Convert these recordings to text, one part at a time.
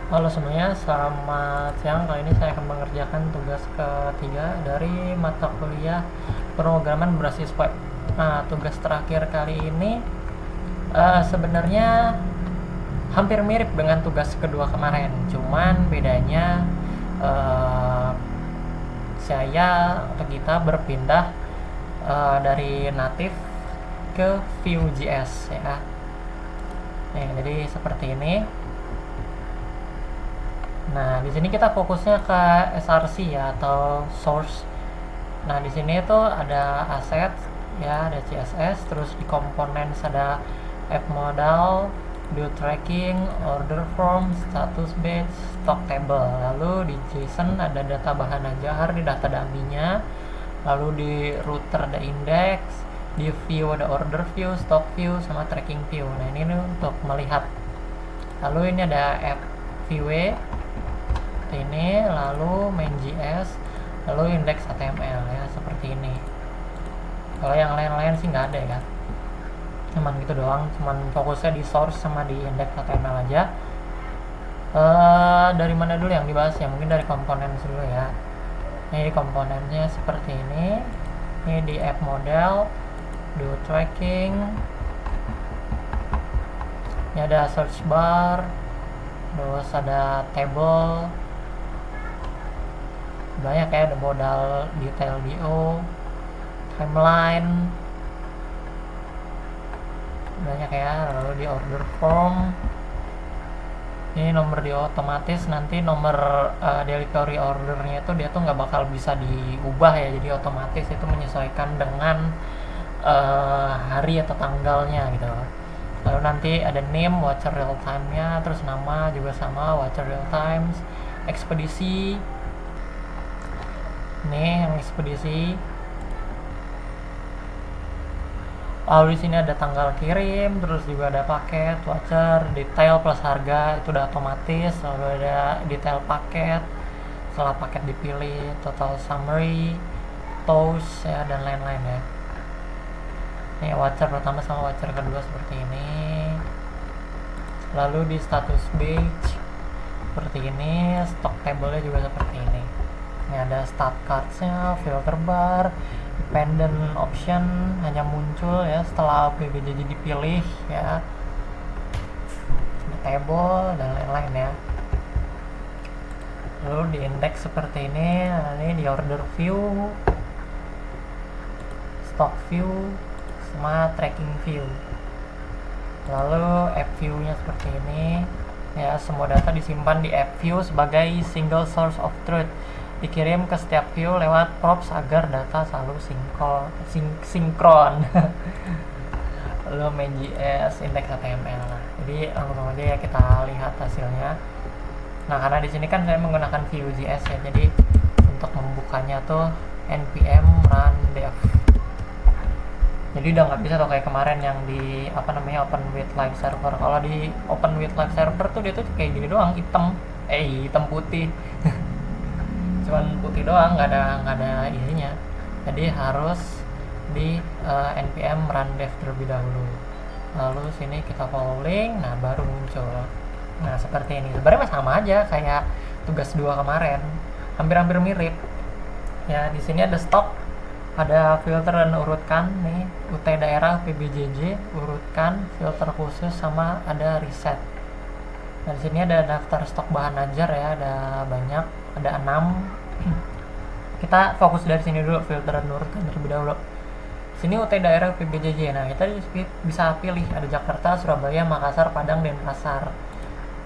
Halo semuanya, selamat siang. Kali ini saya akan mengerjakan tugas ketiga dari mata kuliah pemrograman berbasis web. Nah, tugas terakhir kali ini sebenarnya hampir mirip dengan tugas kedua kemarin. Cuman bedanya eh, saya atau kita berpindah dari native ke Vue.js ya. Nih, jadi seperti ini. Nah, di sini kita fokusnya ke SRC ya atau source. Nah, di sini itu ada aset ya, ada CSS, terus di components ada app modal, do tracking, order form, status page, stock table. Lalu di JSON ada data bahan ajar, di data dummy-nya. Lalu di router ada index, di view ada order view, stock view, sama tracking view. Nah, ini untuk melihat. Lalu ini ada app view ini, lalu main.js, lalu index HTML ya, seperti ini. Kalau yang lain-lain sih nggak ada ya, cuman gitu doang, cuman fokusnya di source sama di index HTML aja. Dari mana dulu yang dibahas ya? Mungkin dari komponen dulu ya. Ini komponennya seperti ini. Ini di app model, do tracking, ini ada search bar, terus ada table, banyak ya, ada modal, detail DO, timeline, banyak ya. Lalu di order form, ini nomor di otomatis, nanti nomor delivery ordernya itu dia tuh nggak bakal bisa diubah ya, jadi otomatis itu menyesuaikan dengan hari atau tanggalnya gitu. Lalu nanti ada name, watcher real time nya, terus nama juga sama, watcher real times, ekspedisi, nih yang ekspedisi. Lalu di sini ada tanggal kirim, terus juga ada paket, watcher, detail plus harga itu udah otomatis. Lalu ada detail paket, setelah paket dipilih, total summary, toast ya, dan lain-lain ya. Ini watcher pertama sama watcher kedua seperti ini. Lalu di status page seperti ini, stock table-nya juga seperti ini. Ini ada start cards-nya, filter bar, dependent option hanya muncul ya setelah PBJJ dipilih ya, table dan lain-lain ya. Lalu di index seperti ini. Nah, ini di order view, stock view, sama tracking view. Lalu app view nya seperti ini ya, semua data disimpan di app view sebagai single source of truth, dikirim ke setiap view lewat props agar data selalu sinkron. Lalu main.js, index HTML. Nah, jadi langsung aja ya kita lihat hasilnya. Nah, karena di sini kan saya menggunakan Vue.js ya, jadi untuk membukanya tuh npm run dev. Jadi udah nggak bisa tuh kayak kemarin yang di open with live server. Kalau di open with live server tuh dia tuh kayak gini doang, hitam putih. Cuman putih doang, nggak ada isinya. Jadi harus di npm run dev terlebih dahulu. Lalu sini kita follow link, nah baru muncul. Nah seperti ini. Sebenarnya sama aja kayak tugas 2 kemarin, hampir-hampir mirip. Ya di sini ada stock, ada filter dan urutkan nih, UT daerah, PBJJ, urutkan, filter khusus, sama ada reset. Nah, di sini ada daftar stok bahan ajar ya, ada banyak, ada 6. Kita fokus dari sini dulu, filter dan urutkan terlebih dahulu. Sini UT daerah PBJJ. Nah, kita bisa pilih ada Jakarta, Surabaya, Makassar, Padang, Denpasar.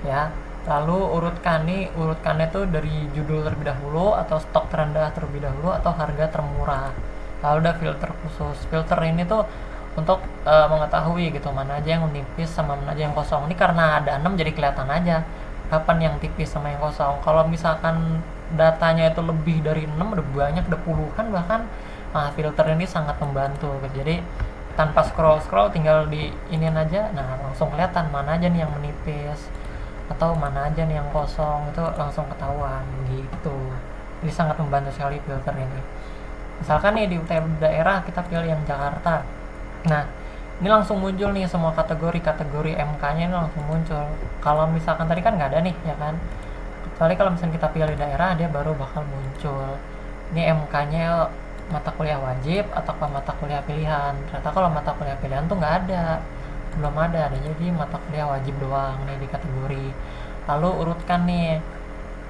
Ya. Lalu urutkan nih, urutkannya tuh dari judul terlebih dahulu, atau stok terendah terlebih dahulu, atau harga termurah. Lalu ada filter khusus. Filter ini tuh untuk mengetahui gitu mana aja yang tipis sama mana aja yang kosong. Ini karena ada 6 jadi kelihatan aja kapan yang tipis sama yang kosong. Kalau misalkan datanya itu lebih dari 6, udah banyak, udah puluhan bahkan, nah filter ini sangat membantu. Jadi tanpa scroll tinggal di iniin aja, nah langsung kelihatan mana aja nih yang menipis atau mana aja nih yang kosong, itu langsung ketahuan gitu. Jadi sangat membantu sekali filter ini. Misalkan nih di daerah kita pilih yang Jakarta. Nah, Ini langsung muncul nih semua kategori MK-nya ini langsung muncul. Kalau misalkan tadi kan nggak ada nih ya kan, kecuali kalau misalkan kita pilih daerah dia baru bakal muncul. Ini MK-nya mata kuliah wajib atau mata kuliah pilihan. Ternyata kalau mata kuliah pilihan tuh nggak ada, belum ada jadi mata kuliah wajib doang nih di kategori. Lalu urutkan nih,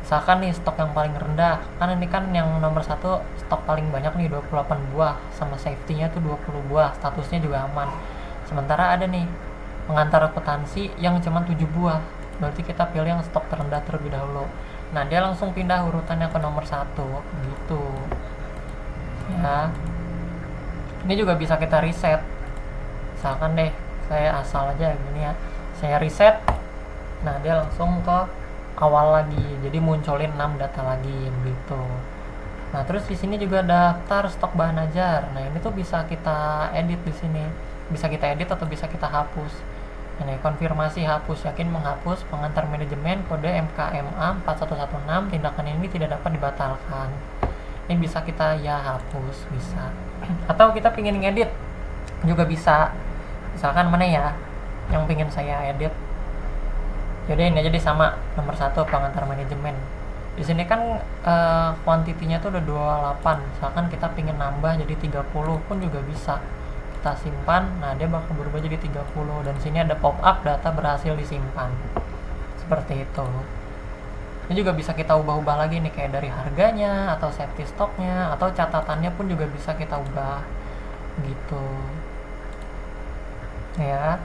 misalkan nih stok yang paling rendah, kan ini kan yang nomor 1 stok paling banyak nih 28 buah, sama safety-nya tuh 20 buah, statusnya juga aman. Sementara ada nih pengantar akuntansi yang cuma 7 buah, berarti kita pilih yang stok terendah terlebih dahulu. Nah dia langsung pindah urutannya ke nomor 1 gitu ya. Ini juga bisa kita reset, misalkan deh saya asal aja gini ya, saya reset, nah dia langsung ke awal lagi, jadi munculin 6 data lagi begitu. Nah terus di sini juga daftar stok bahan ajar. Nah ini tuh bisa kita edit di sini, bisa kita edit atau bisa kita hapus. Ini konfirmasi hapus, yakin menghapus pengantar manajemen kode MKMA 4116, tindakan ini tidak dapat dibatalkan. Ini bisa kita ya hapus, bisa. Atau kita pingin ngedit juga bisa. Misalkan mana ya yang pingin saya edit, jadi ini jadi sama nomor 1 pengantar manajemen. Di sini kan kuantitinya tuh udah 28, misalkan kita pingin nambah jadi 30 pun juga bisa. Kita simpan, nah dia bakal berubah jadi 30, dan sini ada pop up data berhasil disimpan seperti itu. Ini juga bisa kita ubah-ubah lagi nih, kayak dari harganya atau safety stoknya atau catatannya pun juga bisa kita ubah gitu ya.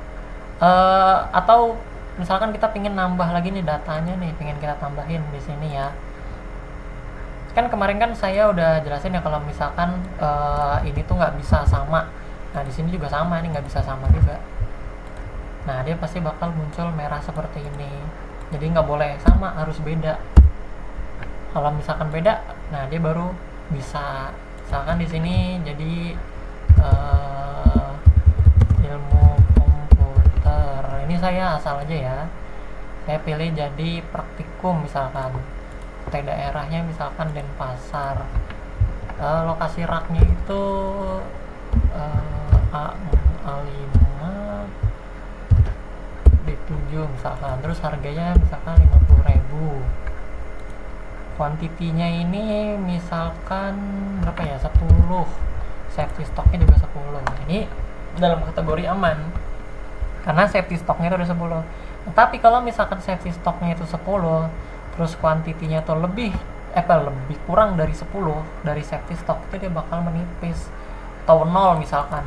Atau misalkan kita pengen nambah lagi nih datanya nih, pengen kita tambahin di sini ya. Kan kemarin kan saya udah jelasin ya kalau misalkan ini tuh nggak bisa sama. Nah di sini juga sama, ini nggak bisa sama juga. Nah dia pasti bakal muncul merah seperti ini. Jadi nggak boleh sama, harus beda. Kalau misalkan beda, nah dia baru bisa. Misalkan di sini jadi ilmu komputer. Ini saya asal aja ya. Saya pilih jadi praktikum misalkan. Daerahnya misalkan Denpasar. Lokasi raknya itu A5 D7 misalkan, terus harganya misalkan 50.000. Kuantitinya ini misalkan berapa ya, 10. Safety stoknya juga 10. Ini dalam kategori aman karena safety stoknya itu udah 10. Tapi kalau misalkan safety stoknya itu 10 terus kuantitinya tuh lebih kurang dari 10 dari safety stock, itu dia bakal menipis. Atau 0 misalkan,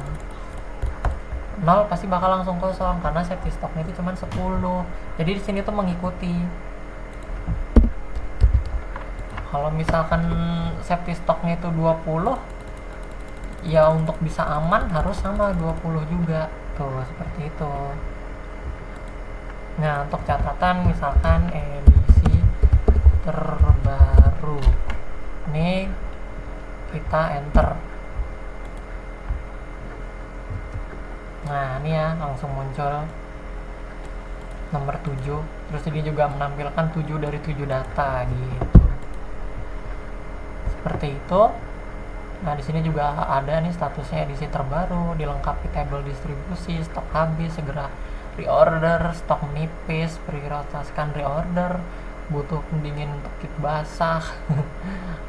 0 pasti bakal langsung kosong karena safety stoknya itu cuma 10. Jadi di sini tuh mengikuti. Kalau misalkan safety stoknya itu 20, ya untuk bisa aman harus sama 20 juga. Tuh seperti itu. Nah, untuk catatan misalkan edisi terbaru. Ini kita enter. Nah ini ya langsung muncul nomor 7. Terus ini juga menampilkan 7 dari 7 data gitu. Seperti itu. Nah di sini juga ada nih statusnya edisi terbaru, dilengkapi tabel distribusi, stok habis, segera reorder, stok menipis, prioritaskan reorder, butuh pendingin untuk kit basah,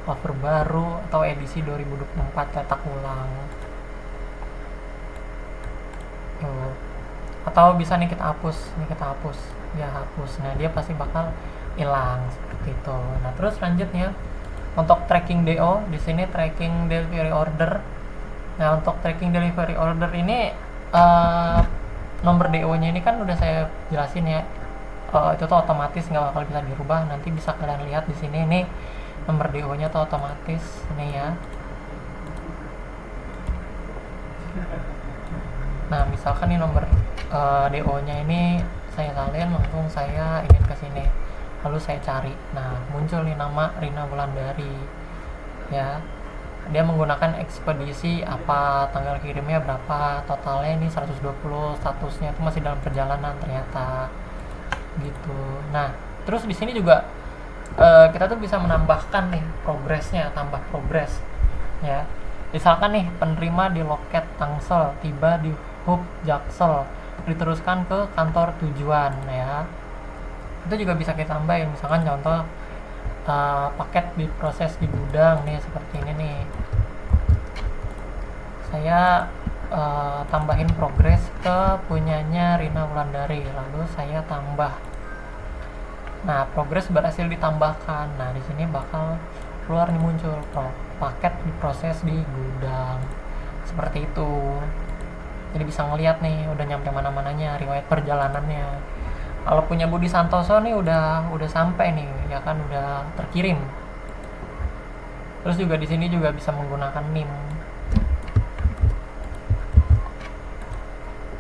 cover baru, atau edisi 2024 cetak ulang. Tuh. Atau bisa nih kita hapus, ya hapus. Nah dia pasti bakal hilang seperti itu. Nah terus lanjutnya untuk tracking DO, di sini tracking delivery order. Nah untuk tracking delivery order ini nomor DO-nya ini kan udah saya jelasin ya. Itu tuh otomatis, nggak bakal bisa dirubah. Nanti bisa kalian lihat di sini, ini nomor DO-nya tuh otomatis ini ya. Nah misalkan nih nomor DO-nya ini saya salin, langsung saya ingin ke sini, lalu saya cari. Nah muncul nih nama Rina Wulandari ya. Dia menggunakan ekspedisi apa, tanggal kirimnya berapa, totalnya ini 120, statusnya itu masih dalam perjalanan ternyata gitu. Nah terus di sini juga kita tuh bisa menambahkan nih progresnya, tambah progres ya. Misalkan nih penerima di loket Tangsel tiba di hub Jaksel, diteruskan ke kantor tujuan ya. Itu juga bisa kita tambahin, misalkan contoh paket diproses di gudang nih seperti ini nih, saya tambahin progres ke punyanya Rina Wulandari, lalu saya tambah. Nah, progres berhasil ditambahkan. Nah, di sini bakal keluar nih muncul paket diproses di gudang. Seperti itu. Jadi bisa ngeliat nih udah nyampe mana-mananya, riwayat perjalanannya. Kalau punya Budi Santoso nih udah sampai nih, ya kan, udah terkirim. Terus juga di sini juga bisa menggunakan NIM.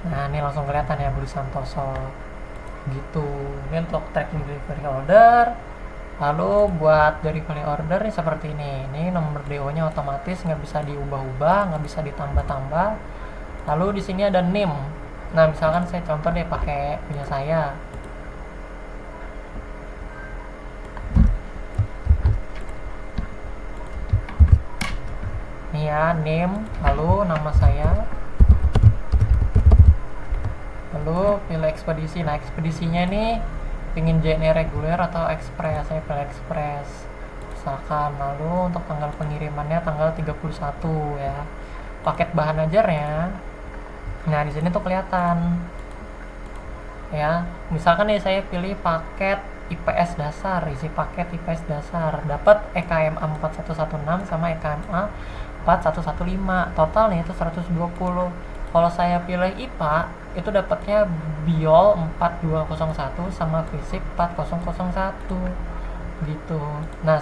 Nah, ini langsung kelihatan ya Budi Santoso. Gitu. Ini untuk tracking delivery order. Lalu buat delivery order nih seperti ini. Ini nomor DO-nya otomatis, nggak bisa diubah-ubah, nggak bisa ditambah-tambah. Lalu di sini ada NIM. Nah, misalkan saya contoh deh pakai punya saya. Nih ya, NIM, lalu nama saya. Lalu pilih ekspedisi. Nah, ekspedisinya ini ingin JNE reguler atau express, saya pilih express misalkan. Lalu untuk tanggal pengirimannya tanggal 31 ya. Paket bahan ajarnya, nah di sini tuh kelihatan ya. Misalkan nih saya pilih paket IPS dasar, isi paket IPS dasar, dapat EKMA 4116 sama EKMA 4115, totalnya itu 120. Kalau saya pilih IPA itu dapatnya Biol 4201 sama Fisik 4001 gitu. Nah,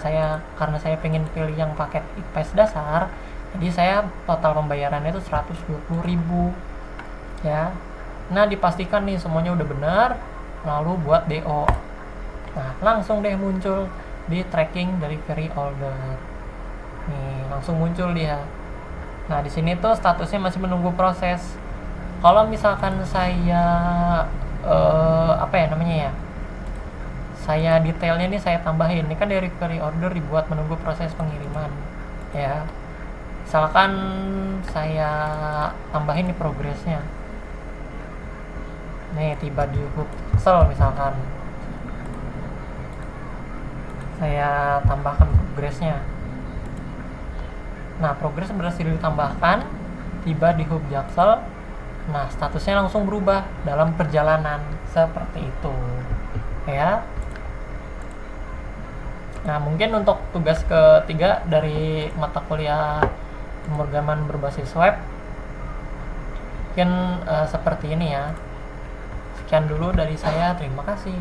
karena saya pengen pilih yang paket IPS dasar, jadi saya total pembayarannya itu 120.000 ya. Nah, dipastikan nih semuanya udah benar, lalu buat DO. Nah, langsung deh muncul di tracking delivery order. Nih, langsung muncul dia. Nah, di sini tuh statusnya masih menunggu proses. Kalau misalkan saya apa ya namanya ya? Saya detailnya nih saya tambahin. Ini kan delivery order dibuat menunggu proses pengiriman ya. Misalkan saya tambahin nih progresnya. Nih, tiba di hub Jaksel misalkan. Saya tambahkan progresnya. Nah, progres berhasil ditambahkan, tiba di hub Jaksel. Nah, statusnya langsung berubah dalam perjalanan seperti itu ya. Nah, mungkin untuk tugas ketiga dari mata kuliah pemrograman berbasis web mungkin seperti ini ya. Sekian dulu dari saya, terima kasih.